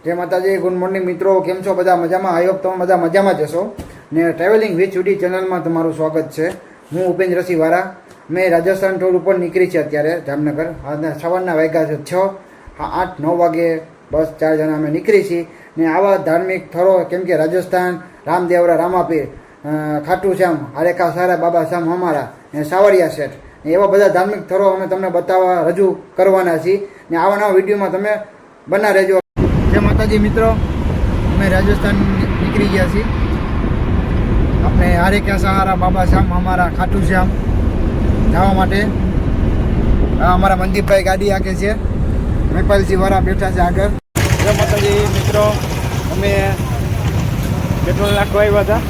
જય માતાજી, good morning મિત્રો. કેમ છો બધા? મજામાં? આઈ હોપ તમે બધા મજામાં જ હશો. ને ટ્રાવેલિંગ વિથ યુડી ચેનલમાં તમારું સ્વાગત છે. હું ઉપેન્દ્રસિંહ વારા. મેં રાજસ્થાન ટૂર ઉપર નીકળી છે અત્યારે જામનગર. આજના સવારના વાગ્યા છે 6, 8, 9 વાગે બસ 4 જણા અમે નીકળી છીએ. ને આવા ધાર્મિક સ્થળો કેમ કે રાજસ્થાન, રામદેવરા, રામાપીર, ખાટુ શ્યામ, હારેકા સારા, બાબા શ્યામ અમારા ને સાવરિયા શેઠ, ને એવા બધા ધાર્મિક સ્થળો અમે તમને બતાવવા રજૂ કરવાના છીએ. ને આવા નવા વિડીયોમાં તમે બના રહેજો. જય માતાજી મિત્રો, અમે રાજસ્થાન નીકળી ગયા છીએ. આપણે હારેકા સહારા, બાબા શ્યામ અમારા, ખાટુ શ્યામ જવા માટે. અમારા મનદીપભાઈ ગાડી હાકે છે, મેપાલસિંહ વાળા બેઠા છે આગળ. જય માતાજી મિત્રો, અમે પેટ્રોલ નાખવા આવ્યા હતા.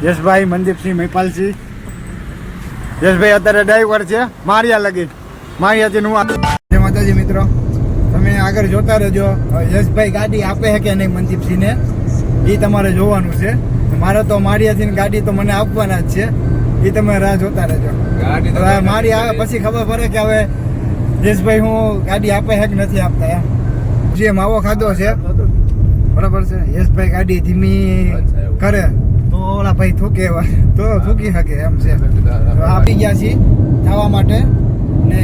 યશભાઈ, મનદીપસિંહ, મહિપાલસિંહ. યશભાઈ અત્યારે ડ્રાઈવર છે મારિયા લગી. મારિયાથી હું. જય માતાજી મિત્રો, તમે આગળ જોતા રહેજો. યશભાઈ ગાડી આપે છે કે નહીં મનદીપસિંહને, એ તમારે જોવાનું છે. મારે તો મારિયાથી ગાડી તો મને આપવાના જ છે, એ તમે રાહ જોતા રહેજો. હવે મારી આવે પછી ખબર પડે કે હવે યશભાઈ હું ગાડી આપે છે કે નથી આપતા. એમ જે માવો ખાધો છે બરાબર છે. યશભાઈ ગાડી ધીમી કરે તો ઓલા ભાઈ થૂકે તો થૂકી શકે એમ છે. આપી ગયા છીએ જવા માટે. ને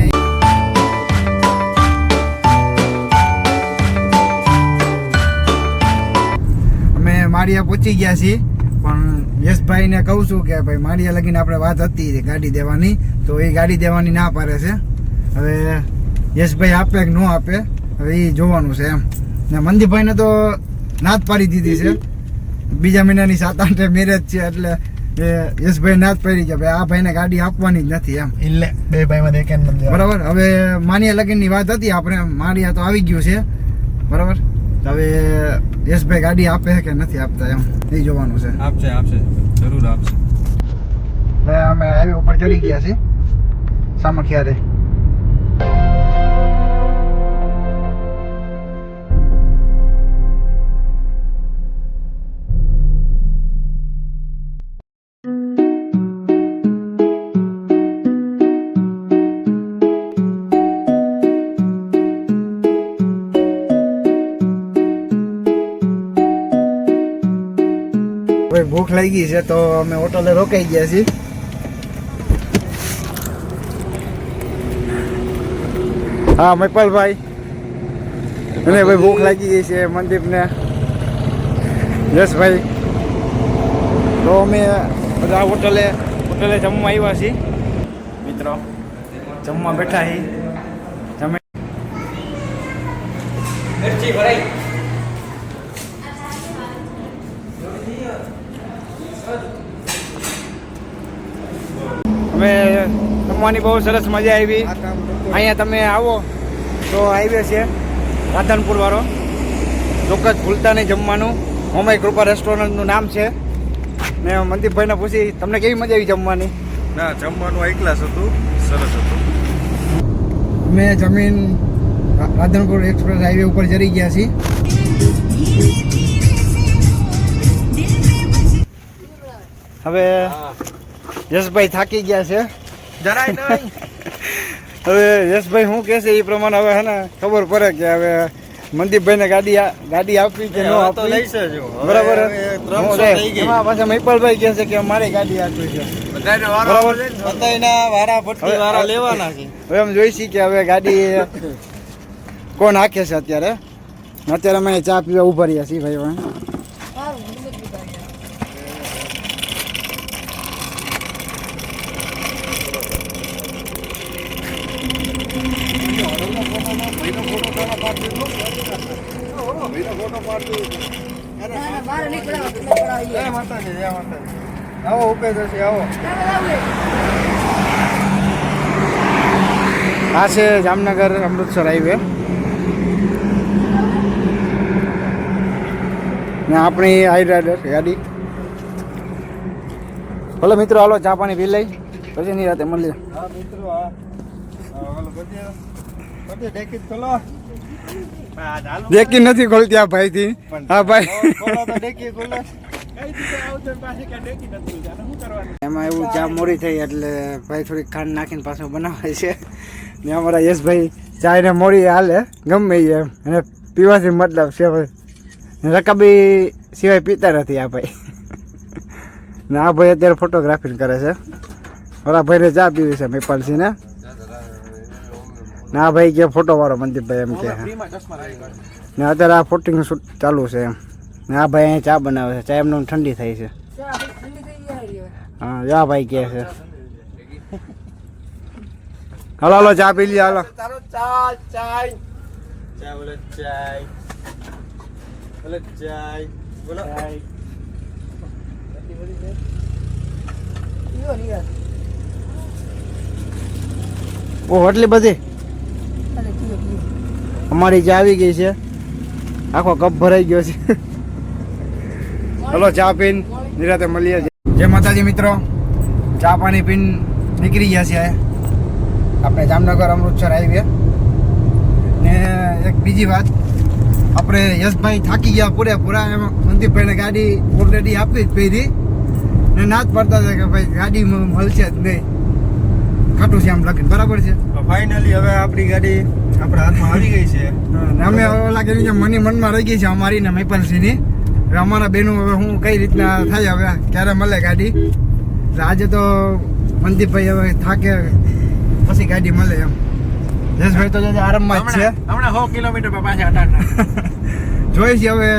અમે માળિયા પહોંચી ગયા છીએ, પણ યશભાઈને કહું છું કે ભાઈ માળિયા લગીને આપણે વાત હતી ગાડી દેવાની, તો એ ગાડી દેવાની ના પાડે છે. હવે યશભાઈ આપે કે ન આપે હવે એ જોવાનું છે એમ. ને મનદીપભાઈને તો ના જ પાડી દીધી છે. બીજા મહિનાની 7-8 મેરેજ છે એટલે યશભાઈ ના જ પાડી કે ભાઈ આ ભાઈને ગાડી આપવાની જ નથી એમ. એટલે બે ભાઈમાં એક બરાબર. હવે માનિયા લગીનની વાત હતી આપણે, માળિયા તો આવી ગયું છે બરાબર. હવે યશભાઈ ગાડી આપે કે નથી આપતા એમ એ જોવાનું છે. આપશે જરૂર આપશે. હવે અમે હાઈવે ઉપર ચડી ગયા છીએ સામખિયારે. ભૂખ લાગી છે તો અમે હોટલે રોકાઈ ગયા છીએ. હા મહિપાલભાઈ, અને ભાઈ ભૂખ લાગી ગઈ છે મનદીપને, યશભાઈ. તો અમે બધા હોટલે જમવા આવ્યા છીએ મિત્રો. જમવા બેઠા છીએ. જમે અમે જમવાની બહુ સરસ મજા આવી. અહીંયા તમે આવો તો હાઈવે છે રાધનપુર વાળો, ચોક્કસ ભૂલતા નહીં જમવાનું. હોમાઈ કૃપા રેસ્ટોરન્ટનું નામ છે. ને મનદીપભાઈને પૂછી તમને કેવી મજા આવી જમવાની? ના, જમવાનું હાઈ ક્લાસ હતું, સરસ હતું. અમે જમીન રાધનપુર એક્સપ્રેસ હાઈવે ઉપર ચડી ગયા છીએ. હવે યશભાઈ થાકી ગયા છે જરાય નહીં. હવે યશભાઈ શું કહે છે એ પ્રમાણે હવે હે ને ખબર પડે કે હવે મનદીપભાઈને ગાડી આપવી કે ન આપવી. બરાબર. એમાં પાછા મહિપાલભાઈ કહે છે કે મારે ગાડી આપવી છે બરાબર. હવે એમ જોઈશી કે હવે ગાડી કોણ હાકે છે અત્યારે. અમે ચા પીવા ઉભા રહ્યા છીએ ભાઈ. આવો ઉપેન્દ્રસિંહ આવો. આ છે જામનગર અમૃતસર હાઈવે ને આપણી હાઈ રાઇડર ગાડી. ભલે મિત્રો હાલો ચા પાણી પી લઈ પછી ની રાતે મળીએ. ડેકી નથી ખોલતી આ ભાઈ થી. હા ભાઈ એમાં એવું ચા મોડી થઈ એટલે ભાઈ થોડીક ખાંડ નાખીને પાછું બનાવે છે ને અમારા યશભાઈ ચા એને મોડી હાલે ગમે એ એમ અને પીવાથી મતલબ છે ભાઈ રકાબી સિવાય પીતા નથી આ ભાઈ ને આ ભાઈ અત્યારે ફોટોગ્રાફી કરે છે ઓલા ભાઈને ચા પીવી છે મેપાલસિંહ ને આ ભાઈ કે ફોટો વાળો મનદીપભાઈ એમ કે ને અત્યારે આ ફોટોનું શૂટ ચાલુ છે એમ ને આ ભાઈ અહીંયા ચા બનાવે છે ચા એમને ઠંડી થઈ છે હા યા ભાઈ કે છે હાલો હાલો ચા પી લ્યો હાલો ઓ એટલી બધી અમારી ચા આવી ગઈ છે આખો કપ ભરાઈ ગયો છે હલો ચા પીન નિરાતે મળીએ જય માતાજી મિત્રો ચા પાણી પીન નીકળી ગયા છે આપણે જામનગર અમૃતસર હાઈવે ને એક બીજી વાત આપણે યશભાઈ થાકી ગયા પૂરેપૂરા એમાં મનદીપભાઈને ગાડી ઓલરેડી આપી જ પડી ને ના જ પડતા હતા કે ભાઈ ગાડી મળશે જ નહીં ખાટું છે આમ લખીને બરાબર છે ફાઇનલી હવે આપણી ગાડી આપણા હાથમાં આવી ગઈ છે ને અમે ઓલા કે મની મનમાં રહી ગઈ છે અમારી ને મૈપાલસિંહની હવે અમારા બેનું હવે હું કઈ રીતના થાય હવે ક્યારે મળે ગાડી એટલે આજે તો મનદીપભાઈ હવે થાકે પછી ગાડી મળે એમ જયેશભાઈ તો આરામમાં જ છે હમણાં 100 કિલોમીટર પર પાછા અટાડના જોઈ છે હવે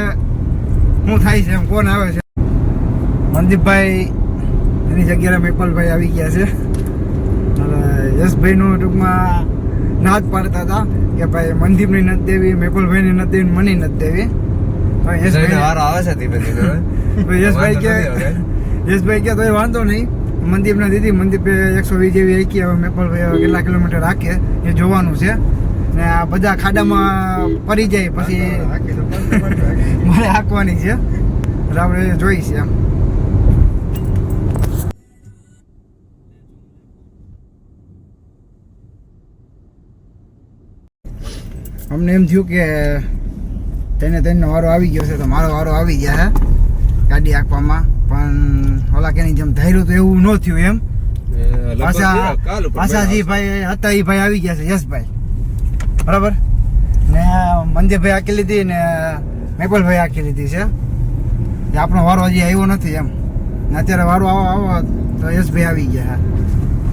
શું થાય છે એમ કોણ આવે છે મનદીપભાઈ એની જગ્યાએ મૈપાલભાઈ આવી ગયા છે યશભાઈનું ટૂંકમાં ના જ પાડતા હતા કે ભાઈ મનદીપની નથી દેવી મૈપાલભાઈની નથી દેવી મની નથી દેવી યશભાઈ કે તો એ વાંધો નહીં મનદીપને દીધી મનદીપે 120 જેવી આંકી હવે મેપલભાઈ હવે કેટલા કિલોમીટર રાખે એ જોવાનું છે ને આ બધા ખાડામાં પડી જાય પછી મારે હાંકવાની છે એટલે આપણે જોઈ છે એમ અમને એમ થયું કે તેનો વારો આવી ગયો છે તો મારો વારો આવી ગયા હે ગાડી હાંકવામાં પણ ઓલા કેની જેમ ધાર્યું તો એવું ન થયું એમ પાછા જે ભાઈ હતા એ ભાઈ આવી ગયા છે યશભાઈ બરાબર ને મંદિરભાઈ હાંકી લીધી ને મેપલભાઈ હાંકી લીધી છે આપણો વારો હજી આવ્યો નથી એમ અત્યારે વારો આવો તો યશભાઈ આવી ગયા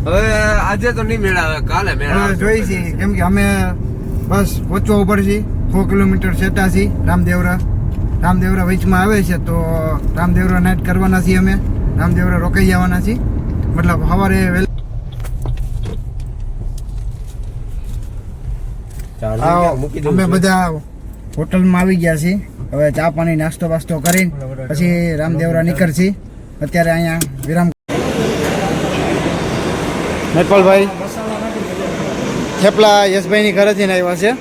હવે આજે તો નહીં મેળાવે કાલે મેળાવે જોઈ છે કેમ કે અમે બસ પહોંચવા ઉપર છીએ 4 કિલોમીટર સેટા છીએ રામદેવરા વચમાં આવે છે તો રામદેવરા નાઇટ કરવાના છીએ અમે રામદેવરા રોકાઈ જવાના છીએ મતલબ સવારે અમે બધા હોટલમાં આવી ગયા છીએ હવે ચા પાણી નાસ્તો બાસ્તો કરીને પછી રામદેવરા નીકળશી અત્યારે અહીંયા વિરામ મેપલભાઈ થેપલા યશભાઈની ઘરેથી આવ્યા છે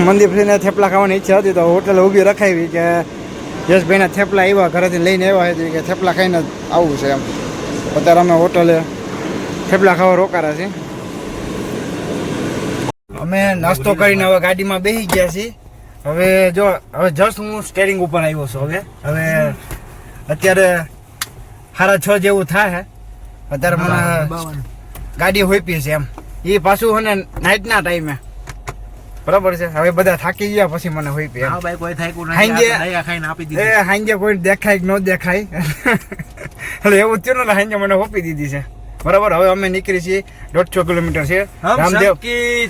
મનદીપસિંહને થેપલા ખાવાની ઈચ્છા હતી તો હોટલે ઊભી રખાવી કે યશભાઈના થેપલા આવ્યા ઘરેથી લઈને આવ્યા હતી કે થેપલા ખાઈને આવવું છે એમ અત્યારે અમે હોટલે થેપલા ખાવા રોકાયા છીએ અમે નાસ્તો કરીને હવે ગાડીમાં બેસી ગયા છીએ હવે જસ્ટ હું સ્ટેરિંગ ઉપર આવ્યો છું હવે અત્યારે 6:30 જેવું થાય અત્યારે મને ગાડી હોઈપી છે એમ એ પાછું અને નાઇટના ટાઈમે બરાબર છે હવે બધા થાકી ગયા પછી મને હોઈપી એમ હાંજે કોઈ દેખાય કે ન દેખાય એટલે એવું થયું ને હાંજે મને હોપી દીધી છે બરાબર હવે અમે નીકળી છીએ 150 કિલોમીટર છે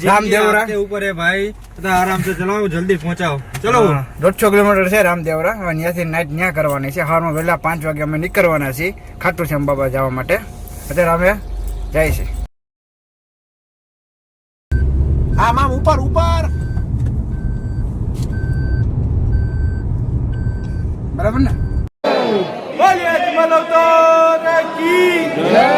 રામદેવરા ઉપર હે ભાઈ આરામ से ચલાવો જલ્દી પહોંચાવો ચલો 150 કિલોમીટર છે રામદેવરા હવે ત્યાંથી નાઇટ ત્યાં કરવાની છે સવારમાં વહેલા 5 વાગે અમે નીકળવાના છીએ ખાટુ શ્યામ બાબા જવા માટે અત્યારે અમે જાય છે આમ ઉપર બરાબર ને બોલીએ મલવતો કી જય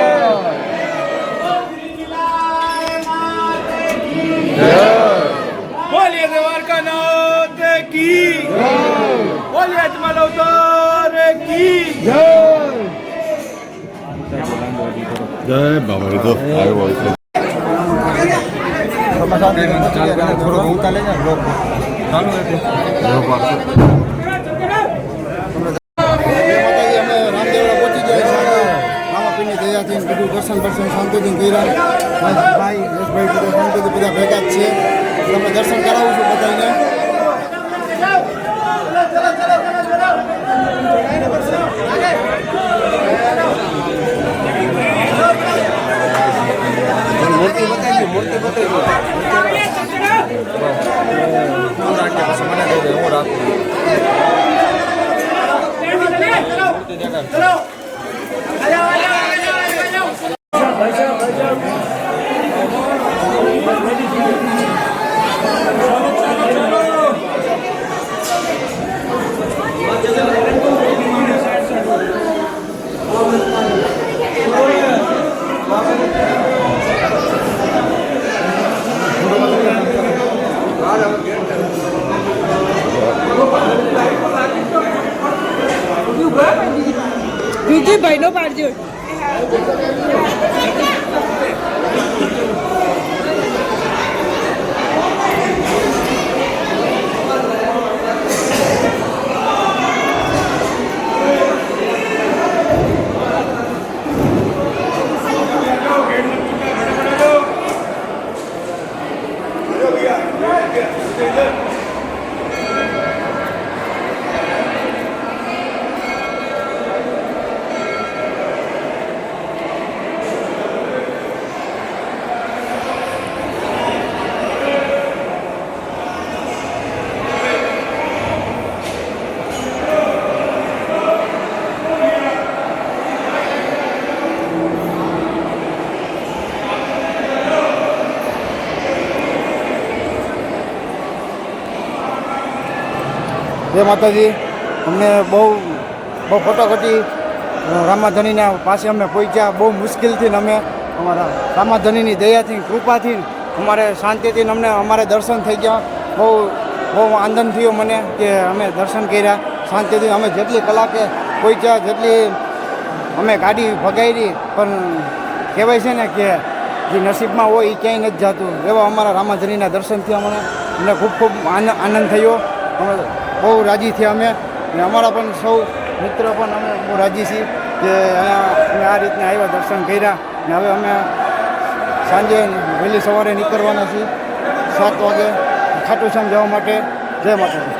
બોલીએ દ્વારકાનાથ કી જય બોલીએ મલવતો કી જય જય બાબા તો આવ્યો છે થોડો ઉતાર લેજો ચાલુ દર્શન શાંતિથી કર્યા. ભાઈ યશભાઈ બધા શાંતિથી બધા ભેગા જ છે. તમે દર્શન કરાવું છું બધાને. મૂર્તિ બતાવી મૂર્તિ બતાવી હું રાખે પછી મને કહી દે હું રાખું મૂર્તિ દેખાડ વિજયભાઈ નો પાડજો. જય માતાજી. અમને બહુ ફટોફટી રામાધણીના પાસે અમે પહોંચ્યા. બહુ મુશ્કેલથી અમે અમારા રામાધણીની દયાથી કૃપાથી અમારે શાંતિથી અમને અમારે દર્શન થઈ ગયા. બહુ આનંદ થયો મને કે અમે દર્શન કર્યા શાંતિથી. અમે જેટલી કલાકે પહોંચ્યા જેટલી અમે ગાડી ભગાવી પણ કહેવાય છે ને કે જે નસીબમાં હોય એ ક્યાંય નથી જતું. એવા અમારા રામાધણીના દર્શન થયા. અમને ખૂબ આનંદ થયો. અમે બહુ રાજી થયા અમે અને અમારા પણ સૌ મિત્ર પણ અમે બહુ રાજી છીએ કે અમે આ રીતના આવ્યા દર્શન કર્યા. ને હવે અમે સાંજે વહેલી સવારે નીકળવાના છીએ 7 વાગે ખાટુ શ્યામ જવા માટે. જય માતાજી.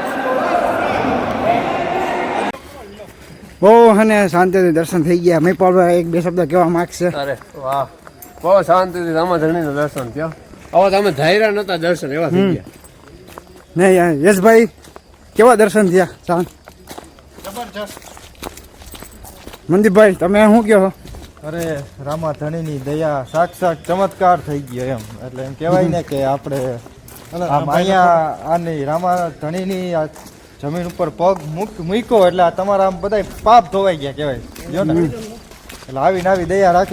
બહુ અને શાંતિથી દર્શન થઈ ગયા. મેં પણ એક બે શબ્દ કહેવા માગશે. અરે વાહ, બહુ શાંતિથી રામાધણીનું દર્શન થયો. હવે તમે ધાર્યા નતા દર્શન એવા થઈ ગયા. નહીં યશભાઈ કેવા દર્શન થયા? શાંત મનદીપભાઈ તમે શું કહો? અરે રામાધણીની દયા સાક્ષાત ચમત્કાર થઈ ગયો એમ. એટલે એમ કહેવાય ને કે આપણે આમ અહીંયા આની રામાધણીની આ જમીન ઉપર પગ મૂક્યો એટલે આ તમારા આમ બધા પાપ ધોવાઈ ગયા કહેવાય. જો ને એટલે આવી દયા રાખી.